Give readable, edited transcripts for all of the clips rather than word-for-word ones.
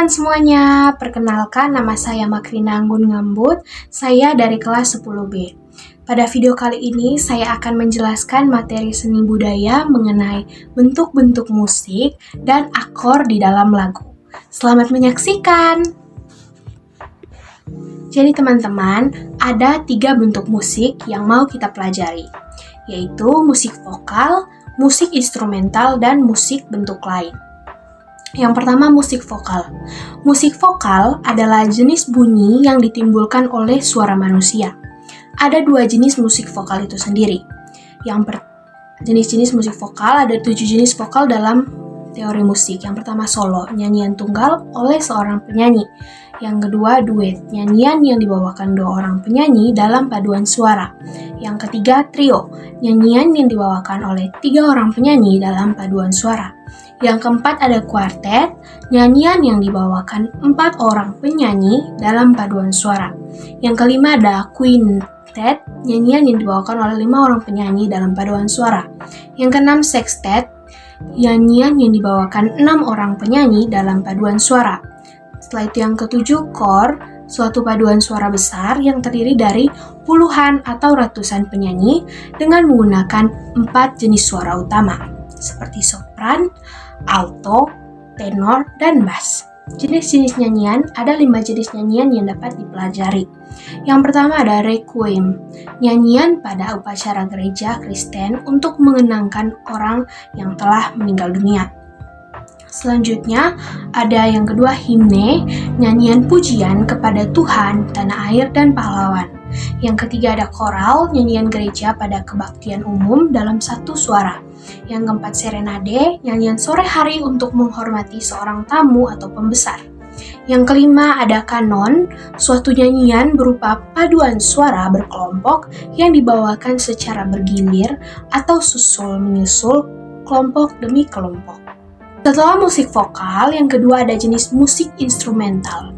teman-teman semuanya, perkenalkan nama saya Makrina Anggun Ngambut, saya dari kelas 10B. Pada video kali ini saya akan menjelaskan materi seni budaya mengenai bentuk-bentuk musik dan akor di dalam lagu. Selamat menyaksikan! Jadi teman-teman, ada 3 bentuk musik yang mau kita pelajari, yaitu musik vokal, musik instrumental, dan musik bentuk lain. Yang pertama, musik vokal. Musik vokal adalah jenis bunyi yang ditimbulkan oleh suara manusia. Ada 2 jenis musik vokal itu sendiri. Jenis-jenis musik vokal, ada 7 jenis vokal dalam teori musik. Yang pertama, solo, nyanyian tunggal oleh seorang penyanyi. Yang kedua, duet, nyanyian yang dibawakan 2 orang penyanyi dalam paduan suara. Yang ketiga, trio, nyanyian yang dibawakan oleh 3 orang penyanyi dalam paduan suara. Yang keempat, ada kuartet, nyanyian yang dibawakan 4 orang penyanyi dalam paduan suara. Yang kelima, ada quintet, nyanyian yang dibawakan oleh 5 orang penyanyi dalam paduan suara. Yang keenam, sextet, nyanyian yang dibawakan 6 orang penyanyi dalam paduan suara. Setelah itu yang ketujuh, kor, suatu paduan suara besar yang terdiri dari puluhan atau ratusan penyanyi dengan menggunakan 4 jenis suara utama, seperti sopran, alto, tenor, dan bass. Jenis-jenis nyanyian, ada 5 jenis nyanyian yang dapat dipelajari. Yang pertama ada requiem, nyanyian pada upacara gereja Kristen untuk mengenangkan orang yang telah meninggal dunia. Selanjutnya ada yang kedua, himne, nyanyian pujian kepada Tuhan, tanah air, dan pahlawan. Yang ketiga ada koral, nyanyian gereja pada kebaktian umum dalam satu suara. Yang keempat, serenade, nyanyian sore hari untuk menghormati seorang tamu atau pembesar. Yang kelima ada kanon, suatu nyanyian berupa paduan suara berkelompok yang dibawakan secara bergilir atau susul-menyusul kelompok demi kelompok. Setelah musik vokal, yang kedua ada jenis musik instrumental.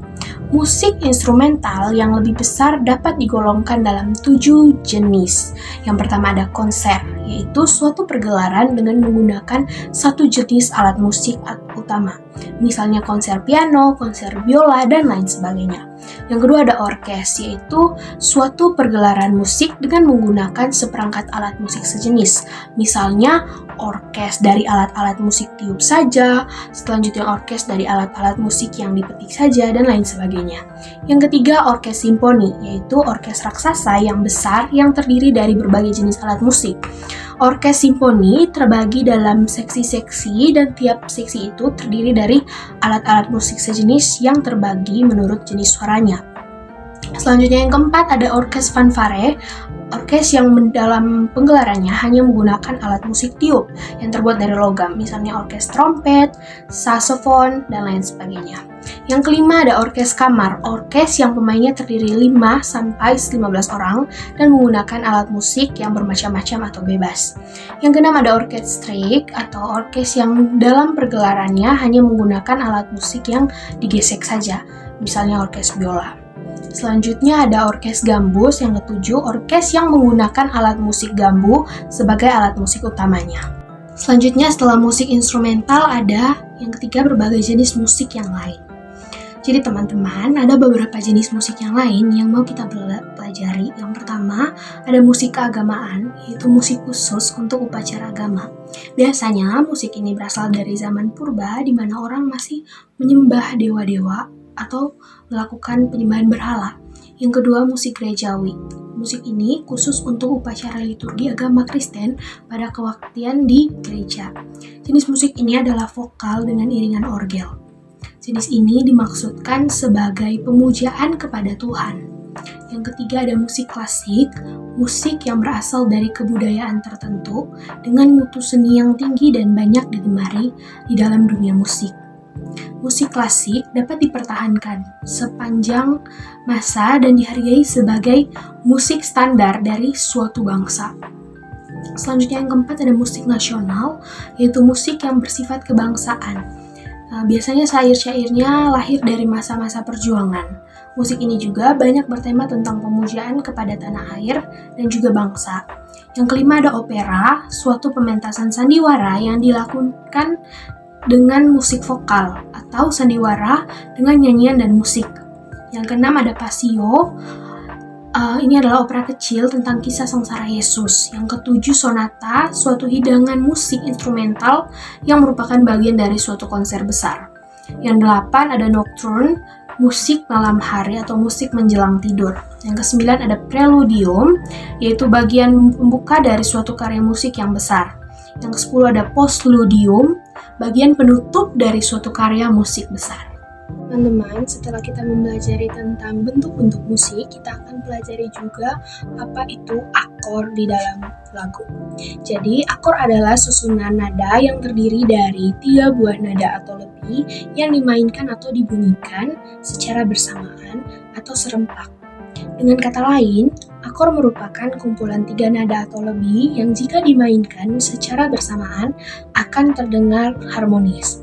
Musik instrumental yang lebih besar dapat digolongkan dalam 7 jenis. Yang pertama ada konser, yaitu suatu pergelaran dengan menggunakan satu jenis alat musik utama. Misalnya konser piano, konser biola, dan lain sebagainya. Yang kedua ada orkes, yaitu suatu pergelaran musik dengan menggunakan seperangkat alat musik sejenis. Misalnya orkes dari alat-alat musik tiup saja, selanjutnya orkes dari alat-alat musik yang dipetik saja, dan lain sebagainya. Yang ketiga, orkes simfoni, yaitu orkes raksasa yang besar yang terdiri dari berbagai jenis alat musik. Orkes simfoni terbagi dalam seksi-seksi dan tiap seksi itu terdiri dari alat-alat musik sejenis yang terbagi menurut jenis suaranya. Selanjutnya yang keempat ada orkes fanfare, orkes yang dalam penggelarannya hanya menggunakan alat musik tiup yang terbuat dari logam, misalnya orkes trompet, saksofon, dan lain sebagainya. Yang kelima ada orkes kamar, orkes yang pemainnya terdiri 5-15 orang dan menggunakan alat musik yang bermacam-macam atau bebas. Yang keenam ada orkes strik atau orkes yang dalam pergelarannya hanya menggunakan alat musik yang digesek saja, misalnya orkes biola. Selanjutnya ada orkes gambus, yang ketujuh orkes yang menggunakan alat musik gambu sebagai alat musik utamanya. Selanjutnya setelah musik instrumental ada yang ketiga berbagai jenis musik yang lain. Jadi teman-teman, ada beberapa jenis musik yang lain yang mau kita pelajari. Yang pertama ada musik keagamaan, yaitu musik khusus untuk upacara agama. Biasanya musik ini berasal dari zaman purba di mana orang masih menyembah dewa-dewa atau melakukan penyembahan berhala. Yang kedua, musik gerejawi. Musik ini khusus untuk upacara liturgi agama Kristen pada kebaktian di gereja. Jenis musik ini adalah vokal dengan iringan orgel. Jenis ini dimaksudkan sebagai pemujaan kepada Tuhan. Yang ketiga ada musik klasik, musik yang berasal dari kebudayaan tertentu dengan mutu seni yang tinggi dan banyak digemari di dalam dunia musik. Musik klasik dapat dipertahankan sepanjang masa dan dihargai sebagai musik standar dari suatu bangsa. Selanjutnya yang keempat ada musik nasional, yaitu musik yang bersifat kebangsaan. Biasanya syair-syairnya lahir dari masa-masa perjuangan. Musik ini juga banyak bertema tentang pemujaan kepada tanah air dan juga bangsa. Yang kelima ada opera, suatu pementasan sandiwara yang dilakukan dengan musik vokal atau sandiwara dengan nyanyian dan musik. Yang keenam ada Passio. Ini adalah opera kecil tentang kisah sengsara Yesus. Yang ketujuh sonata, suatu hidangan musik instrumental yang merupakan bagian dari suatu konser besar. Yang delapan ada Nocturne, musik malam hari atau musik menjelang tidur. Yang kesembilan ada Preludium, yaitu bagian pembuka dari suatu karya musik yang besar. Yang kesepuluh ada Postludium, bagian penutup dari suatu karya musik besar. Teman-teman, setelah kita mempelajari tentang bentuk-bentuk musik, kita akan pelajari juga apa itu akor di dalam lagu. Jadi, akor adalah susunan nada yang terdiri dari 3 buah nada atau lebih yang dimainkan atau dibunyikan secara bersamaan atau serempak. Dengan kata lain, akor merupakan kumpulan 3 nada atau lebih yang jika dimainkan secara bersamaan akan terdengar harmonis.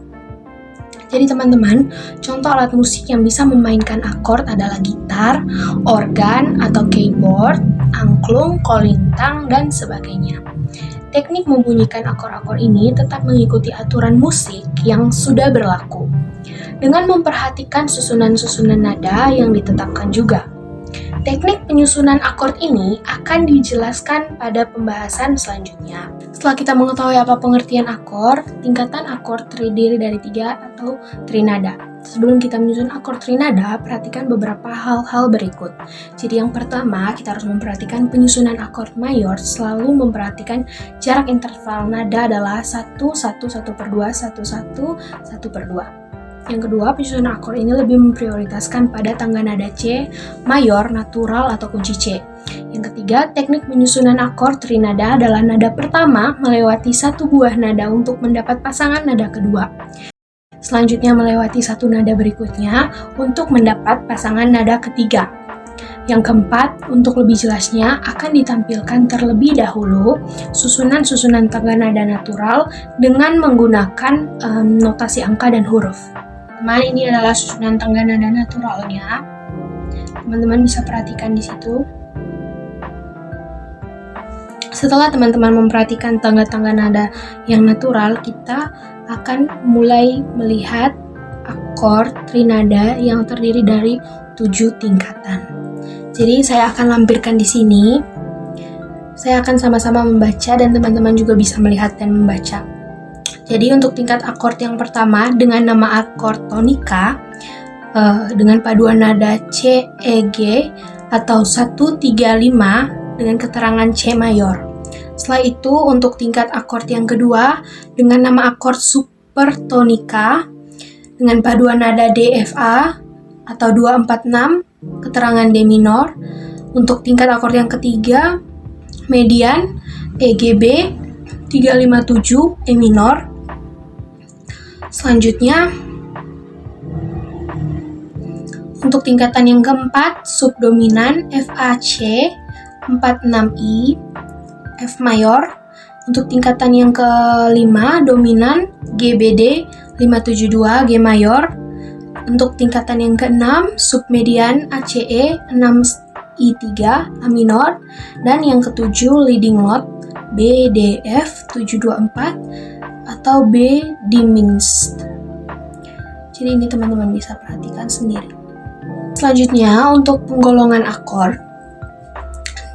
Jadi teman-teman, contoh alat musik yang bisa memainkan akord adalah gitar, organ atau keyboard, angklung, kolintang, dan sebagainya. Teknik membunyikan akor-akor ini tetap mengikuti aturan musik yang sudah berlaku, dengan memperhatikan susunan-susunan nada yang ditetapkan juga. Teknik penyusunan akord ini akan dijelaskan pada pembahasan selanjutnya. Setelah kita mengetahui apa pengertian akord, tingkatan akord terdiri dari 3 atau trinada. Sebelum kita menyusun akord trinada, perhatikan beberapa hal-hal berikut. Jadi yang pertama, kita harus memperhatikan penyusunan akord mayor, selalu memperhatikan jarak interval nada adalah 1, 1, 1 per 2, 1, 1, 1 per 2. Yang kedua, penyusunan akor ini lebih memprioritaskan pada tangga nada C, mayor, natural, atau kunci C. Yang ketiga, teknik penyusunan akor trinada adalah nada pertama melewati 1 buah nada untuk mendapat pasangan nada kedua. Selanjutnya melewati 1 nada berikutnya untuk mendapat pasangan nada ketiga. Yang keempat, untuk lebih jelasnya akan ditampilkan terlebih dahulu susunan-susunan tangga nada natural dengan menggunakan notasi angka dan huruf. Teman, ini adalah susunan tangga nada naturalnya. Teman-teman bisa perhatikan di situ. Setelah teman-teman memperhatikan tangga-tangga nada yang natural, kita akan mulai melihat akor trinada yang terdiri dari 7 tingkatan. Jadi saya akan lampirkan di sini. Saya akan sama-sama membaca dan teman-teman juga bisa melihat dan membaca. Jadi untuk tingkat akord yang pertama dengan nama akord tonika dengan paduan nada C, E, G atau 1, 3, 5 dengan keterangan C mayor. Setelah itu untuk tingkat akord yang kedua dengan nama akord supertonika dengan paduan nada D, F, A atau 2, 4, 6 keterangan D minor. Untuk tingkat akord yang ketiga median E, G, B 3, 5, 7 E minor. Selanjutnya, untuk tingkatan yang keempat, subdominan F, A, C, 4, 6, I, F mayor. Untuk tingkatan yang kelima, dominan G, B, D, 5, 7, 2, G mayor. Untuk tingkatan yang keenam, submedian A, C, E, 6, I, 3, A minor. Dan yang ketujuh, leading note B, D, F, 7, 2, 4, atau B diminished. Jadi ini teman-teman bisa perhatikan sendiri. Selanjutnya untuk penggolongan akord.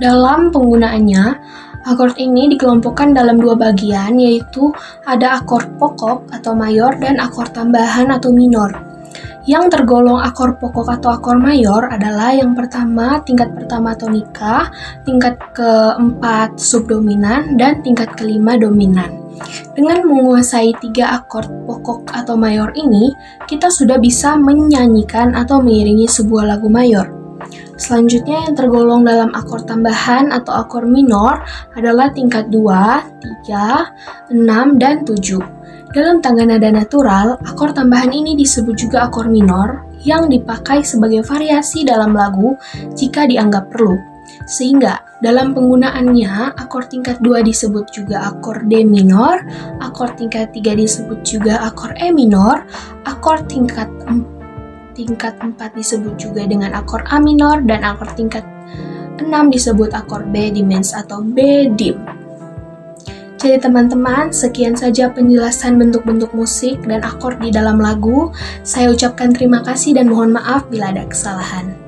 Dalam penggunaannya, akord ini dikelompokkan dalam 2 bagian, yaitu ada akord pokok atau mayor dan akord tambahan atau minor. Yang tergolong akor pokok atau akor mayor adalah yang pertama tingkat pertama tonika, tingkat keempat subdominan, dan tingkat kelima dominan. Dengan menguasai 3 akord pokok atau mayor ini, kita sudah bisa menyanyikan atau mengiringi sebuah lagu mayor. Selanjutnya yang tergolong dalam akord tambahan atau akor minor adalah tingkat 2, 3, 6, dan 7. Dalam tangga nada natural, akor tambahan ini disebut juga akor minor yang dipakai sebagai variasi dalam lagu jika dianggap perlu. Sehingga dalam penggunaannya, akor tingkat 2 disebut juga akor D minor, akor tingkat 3 disebut juga akor E minor, akor tingkat 4 disebut juga dengan akor A minor, dan akor tingkat 6 disebut akor B diminished atau B dim. Jadi teman-teman, sekian saja penjelasan bentuk-bentuk musik dan akord di dalam lagu. Saya ucapkan terima kasih dan mohon maaf bila ada kesalahan.